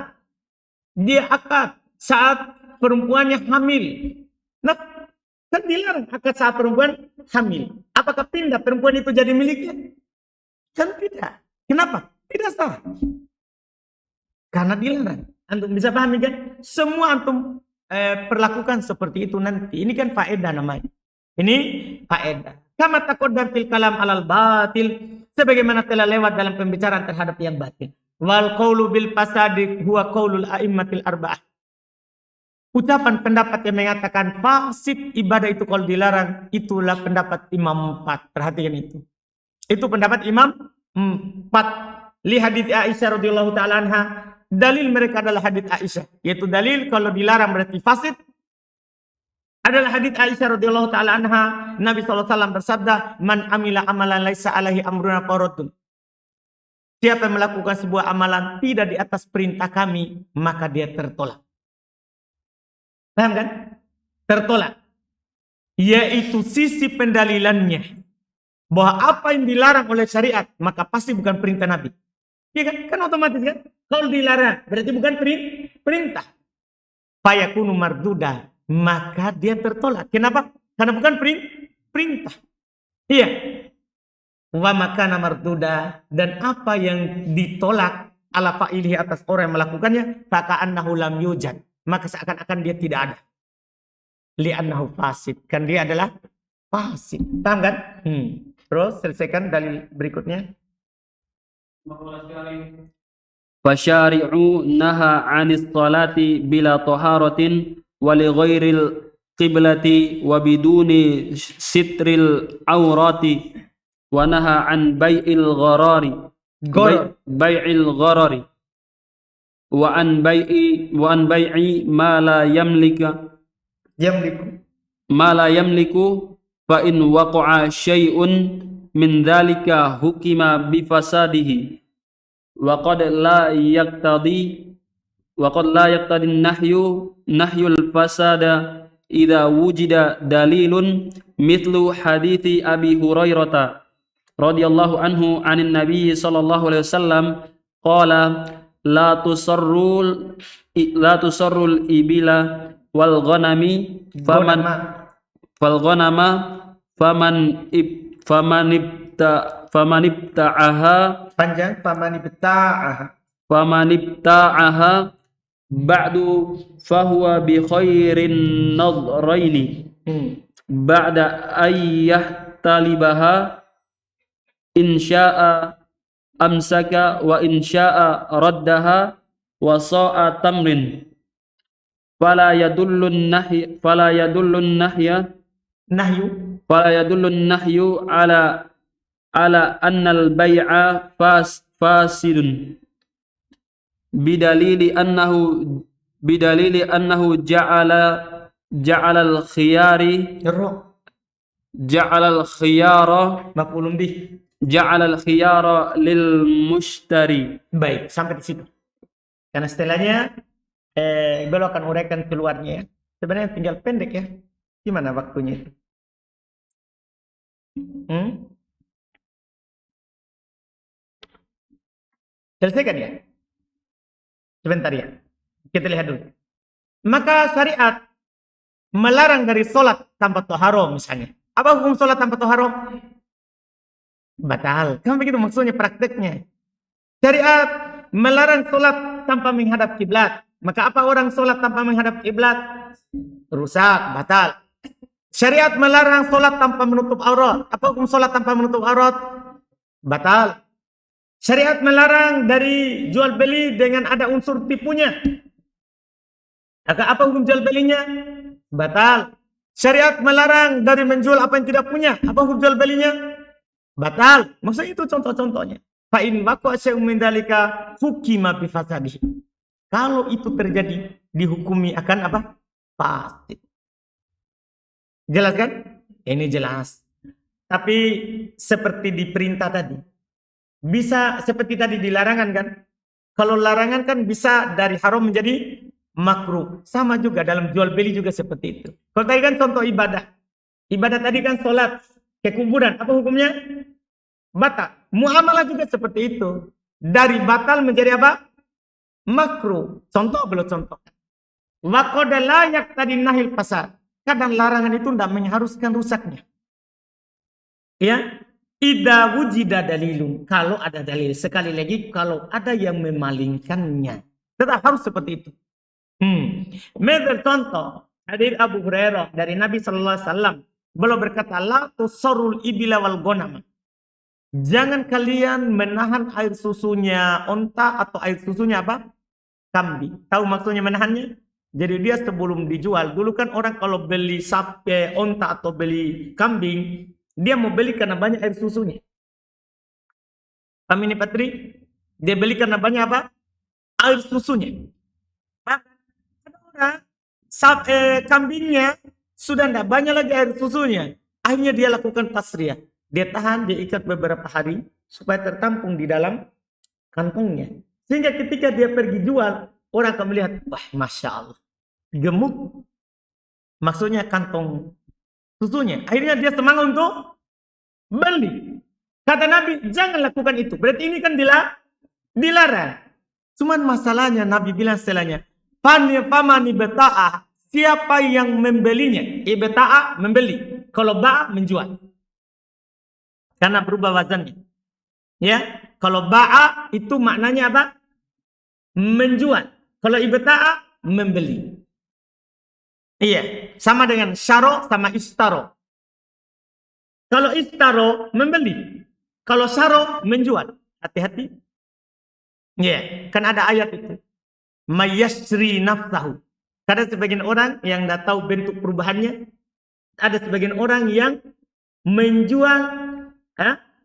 Dia akad saat perempuannya hamil. Nah, kan dilarang akad saat perempuan hamil. Apakah pindah perempuan itu jadi miliknya? Kan tidak. Kenapa? Tidak sah. Karena dilarang. Antum bisa pahami kan? Semua antum perlakukan seperti itu nanti. Ini kan faedah namanya. Ini faedah. Kama taqaddam fil kalam alal batil. Sebagaimana telah lewat dalam pembicaraan terhadap yang batil. Wal qawlu bil fasadi huwa qawlul a'immatil arba'ah. Ucapan pendapat yang mengatakan fasid ibadah itu kalau dilarang, itulah pendapat Imam 4. Perhatikan itu. Itu pendapat Imam 4. Li hadits Aisyah radhiyallahu taala anha. Dalil mereka adalah hadits Aisyah. Yaitu dalil kalau dilarang berarti fasid. Adalah hadits Aisyah radhiyallahu taala anha. Nabi SAW bersabda, "Man amila amalan laisa alaihi amruna faradun." Siapa yang melakukan sebuah amalan tidak di atas perintah kami, maka dia tertolak. Paham kan? Tertolak. Yaitu sisi pendalilannya. Bahwa apa yang dilarang oleh syariat, maka pasti bukan perintah Nabi. Iya kan? Kan otomatis kan? Kalau dilarang, berarti bukan perintah. Fayakunu marduda. Maka dia tertolak. Kenapa? Karena bukan perintah. Iya. Wa makana marduda. Dan apa yang ditolak ala fa'ilihi atas orang yang melakukannya, faka'annahu lam yujad. Maka seakan-akan dia tidak ada. Li'annahu fasid. Kan dia adalah fasid. Paham kan? Terus selesaikan dalil berikutnya. Fasyari'u naha 'anis salati bila taharatin wa li ghairil qiblati wa biduni sitril aurati wa naha 'an bai'il gharari. Bai'il gharari. Wa an bai'i ma la yamliku fa in waqa'a syai'un min dzalika hukima bi fasadihi wa qad la yaqtadi nahyul fasada idza wujida dalilun mithlu hadithi Abi Hurairah radhiyallahu anhu 'anin nabiy sallallahu alaihi wasallam qala la tusarrul ibila wal ghanami faman ibta'aha Panjang faman ibta'aha ba'du fahuwa bi khairin nadraini ba'da ayyah talibaha insya'a amsaka wa insya'a raddaha wa sa'a tamrin fala yadullun nahyu ala annal bai'a fasidun bidalili annahu ja'ala al-khiyara lil mushtari. Baik, sampai di situ. Karena setelahnya Iqbal akan uraikan keluarnya ya. Sebenarnya tinggal pendek ya. Gimana waktunya itu? Selesaikan ya? Sebentar ya. Kita lihat dulu. Maka syariat melarang dari sholat tanpa toharo misalnya. Apa hukum sholat tanpa toharo? Batal. Kan begitu maksudnya prakteknya. Syariat melarang sholat tanpa menghadap kiblat. Maka apa orang sholat tanpa menghadap kiblat? Rusak, batal. Syariat melarang sholat tanpa menutup aurat. Apa hukum sholat tanpa menutup aurat? Batal. Syariat melarang dari jual beli dengan ada unsur tipunya. Maka apa hukum jual belinya? Batal. Syariat melarang dari menjual apa yang tidak punya. Apa hukum jual belinya? Batal. Maksudnya itu contoh-contohnya. Fa in waqa'a syai'un min dzalika hukima bi fasadihi. Kalau itu terjadi dihukumi akan apa? Fasid. Jelas kan? Ini jelas. Tapi seperti diperintah tadi. Bisa seperti tadi dilarangan kan? Kalau larangan kan bisa dari haram menjadi makruh. Sama juga dalam jual beli juga seperti itu. Kalau tadi kan contoh ibadah. Ibadah tadi kan sholat ke kuburan. Apa hukumnya? Batal. Muamalah juga seperti itu. Dari batal menjadi apa? Makruh. Contoh belum contoh. Wa qad la yaqtadi nahil fasad. Kadang larangan itu tidak mengharuskan rusaknya. Ya, idza wujida dalilun, kalau ada dalil. Sekali lagi, kalau ada yang memalingkannya, tetap harus seperti itu. Misal contoh, hadis Abu Hurairah dari Nabi sallallahu alaihi wasallam, beliau berkata, la tusarrul ibila wal ghanam. Jangan kalian menahan air susunya onta atau air susunya apa? Kambing. Tahu maksudnya menahannya? Jadi dia sebelum dijual, dulu kan orang kalau beli sapi, onta atau beli kambing, dia mau beli karena banyak air susunya. Paham ini Patri? Dia beli karena banyak apa? Air susunya. Ada orang, kambingnya sudah tidak banyak lagi air susunya. Akhirnya dia lakukan tasriyah. Dia tahan, dia ikat beberapa hari supaya tertampung di dalam kantongnya. Sehingga ketika dia pergi jual, orang akan melihat, wah Masya Allah, gemuk. Maksudnya kantong susunya. Akhirnya dia semangat untuk beli. Kata Nabi, jangan lakukan itu. Berarti ini kan dilarang. Cuman masalahnya Nabi bilang setelahnya, famani beta'ah, siapa yang membelinya? Ibta'ah membeli. Kalau ba'a menjual. Karena berubah wazannya. Ya, kalau ba'a itu maknanya apa? Menjual. Kalau ibta'ah membeli. Iya, sama dengan syaro sama istaro. Kalau istaro membeli, kalau syaro menjual. Hati-hati. Iya, kan ada ayat itu. Mayyasri nafsahu. Ada sebagian orang yang tidak tahu bentuk perubahannya. Ada sebagian orang yang menjual,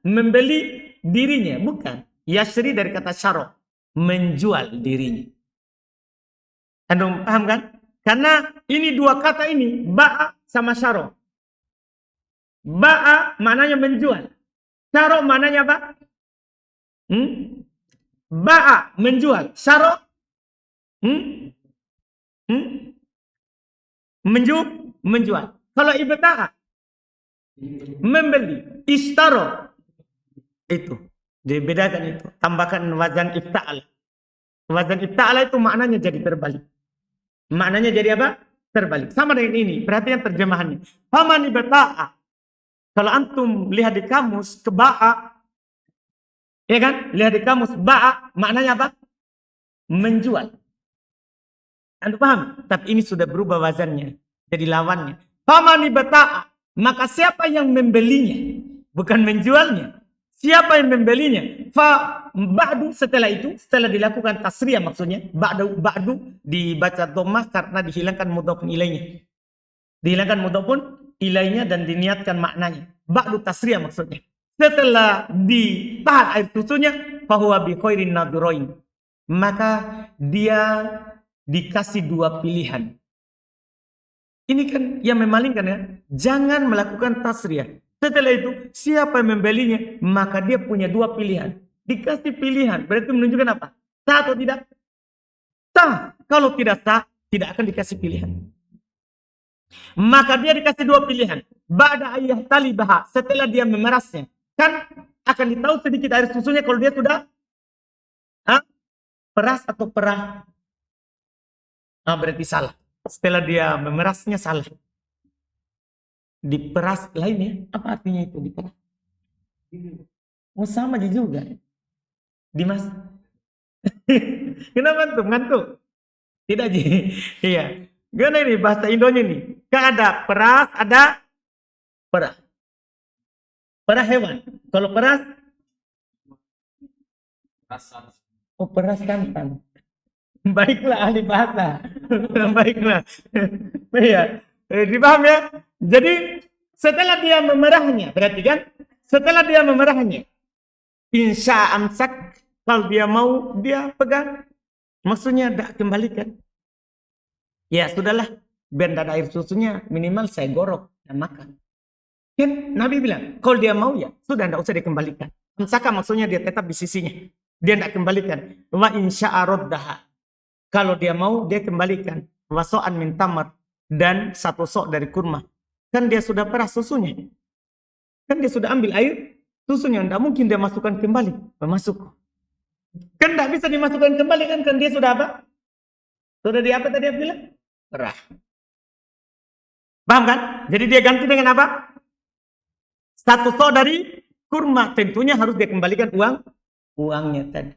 membeli dirinya. Bukan. Yasri dari kata syaro. Menjual dirinya. Anda paham kan? Karena ini dua kata ini, ba'a sama syaro. Ba'a maknanya menjual. Syaro maknanya apa? Ba'a menjual. Syaro? Menjual. Kalau ibta'a membeli. Istaro. Itu. Dibedakan itu. Tambahkan wazan ifta'ala. Wazan ifta'ala itu maknanya jadi terbalik. Maknanya jadi apa? Terbalik. Sama dengan ini. Perhatikan terjemahannya. Famani beta'a. Kalau antum lihat di kamus, ke ba'a. Ya kan? Lihat di kamus, ba'a. Maknanya apa? Menjual. Antum paham? Tapi ini sudah berubah wazannya. Jadi lawannya. Famani beta'a. Maka siapa yang membelinya? Bukan menjualnya. Siapa yang membelinya? Ba'du setelah itu, setelah dilakukan tasriyah maksudnya, ba'du dibaca dhammah karena dihilangkan mudhafun ilainya. Dihilangkan mudhafun ilainya dan diniatkan maknanya. Ba'du tasriyah maksudnya. Setelah ditahan air susunya, fahuwa bi khairin nadhirain. Maka dia dikasih dua pilihan. Ini kan yang memalingkan ya. Jangan melakukan tasriyah. Setelah itu, siapa yang membelinya, maka dia punya dua pilihan. Dikasih pilihan, berarti menunjukkan apa? Sah atau tidak? Sah. Kalau tidak sah, tidak akan dikasih pilihan. Maka dia dikasih dua pilihan. Ba'da ayah talibaha, setelah dia memerasnya. Kan akan ditahu sedikit air susunya kalau dia sudah peras atau perah. Berarti salah. Setelah dia memerasnya salah. Diperas lainnya, apa artinya itu diperas? Oh sama aja juga. Dimas. Kenapa tuh? Ngantuk? Tidak Ji. Iya. Gimana ini bahasa Indonya nih? Kan ada peras, ada perah. Perah hewan. Kalau peras? Oh peras santan. Baiklah ahli bahasa. Baiklah. Iya. Dipaham ya? Jadi setelah dia memerahnya, berarti kan? Setelah dia memerahnya, insya amsak, kalau dia mau dia pegang, maksudnya tidak kembalikan. Ya sudahlah, biar ada air susunya minimal saya gorok dan makan. Kan Nabi bilang, kalau dia mau ya sudah tidak usah dikembalikan. Amsaka maksudnya dia tetap di sisinya, dia tidak kembalikan. Wa insya aroddaha, kalau dia mau dia kembalikan. Waso'an min tamar, dan satu sok dari kurma. Kan dia sudah peras susunya. Kan dia sudah ambil air susunya. Tidak mungkin dia masukkan kembali. Masuk. Kan tidak bisa dimasukkan kembali kan dia sudah apa? Sudah di apa tadi dia bilang? merah. Paham kan? Jadi dia ganti dengan apa? 1 sok dari kurma. Tentunya harus dia kembalikan uangnya tadi.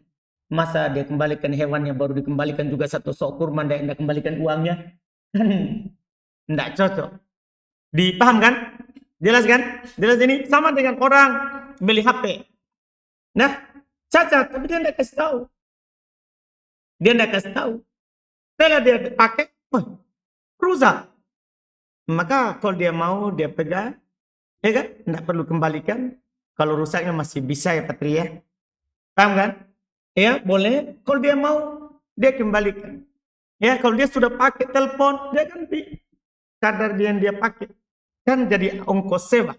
Masa dia kembalikan hewannya baru dikembalikan juga 1 sok kurma, tidak kembalikan uangnya? Tidak cocok. Dipaham kan? Jelas kan? Jelas ini sama dengan orang beli HP. Nah, cacat, tapi dia tidak kasih tahu. Dia tidak kasih tahu. Setelah dia pakai, rusak. Maka kalau dia mau, dia pegang, ya kan? Tidak perlu kembalikan. Kalau rusaknya masih bisa ya Patria. Paham kan? Ya, boleh. Kalau dia mau, dia kembalikan. Ya, kalau dia sudah pakai telepon, dia ganti kadar yang dia pakai. Kan jadi ongkos sewa.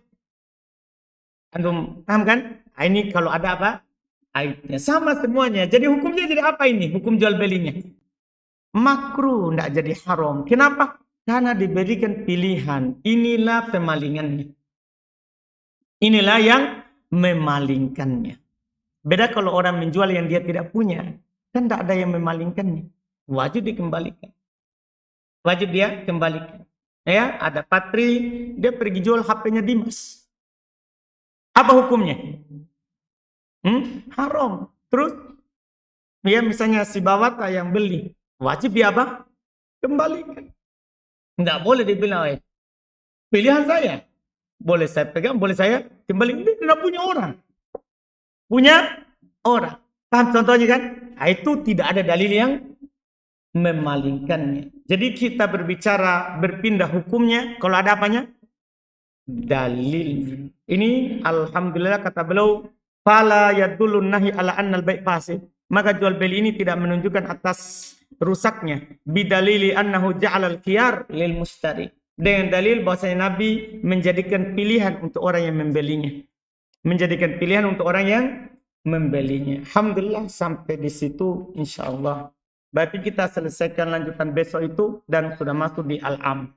Antum paham kan? Nah, ini kalau ada apa? Aibnya. Sama semuanya. Jadi hukumnya jadi apa ini? Hukum jual belinya. Makruh, tidak jadi haram. Kenapa? Karena diberikan pilihan. Inilah pemalingannya. Inilah yang memalingkannya. Beda kalau orang menjual yang dia tidak punya. Kan tidak ada yang memalingkannya. Wajib dikembalikan. Wajib dia kembalikan. Ya, ada Patri, dia pergi jual HP-nya Dimas. Apa hukumnya? Haram. Terus, ya misalnya si Bawata yang beli. Wajib dia apa? Kembalikan. Tidak boleh dibilang, pilihan saya. Boleh saya pegang, boleh saya kembali. Ini tidak punya orang. Punya orang. Paham contohnya kan? Nah, itu tidak ada dalil yang memalingkannya. Jadi kita berbicara berpindah hukumnya. Kalau ada apanya? Dalil. Ini alhamdulillah kata beliau, fala yadulun nahi ala annal bai' fasid. Maka jual beli ini tidak menunjukkan atas rusaknya. Bidalili annahu ja'alal khiyar lil mustari. Dengan dalil bahwasanya Nabi menjadikan pilihan untuk orang yang membelinya. Menjadikan pilihan untuk orang yang membelinya. Alhamdulillah sampai di situ insyaallah. Berarti kita selesaikan lanjutan besok itu dan sudah masuk di Al-Am.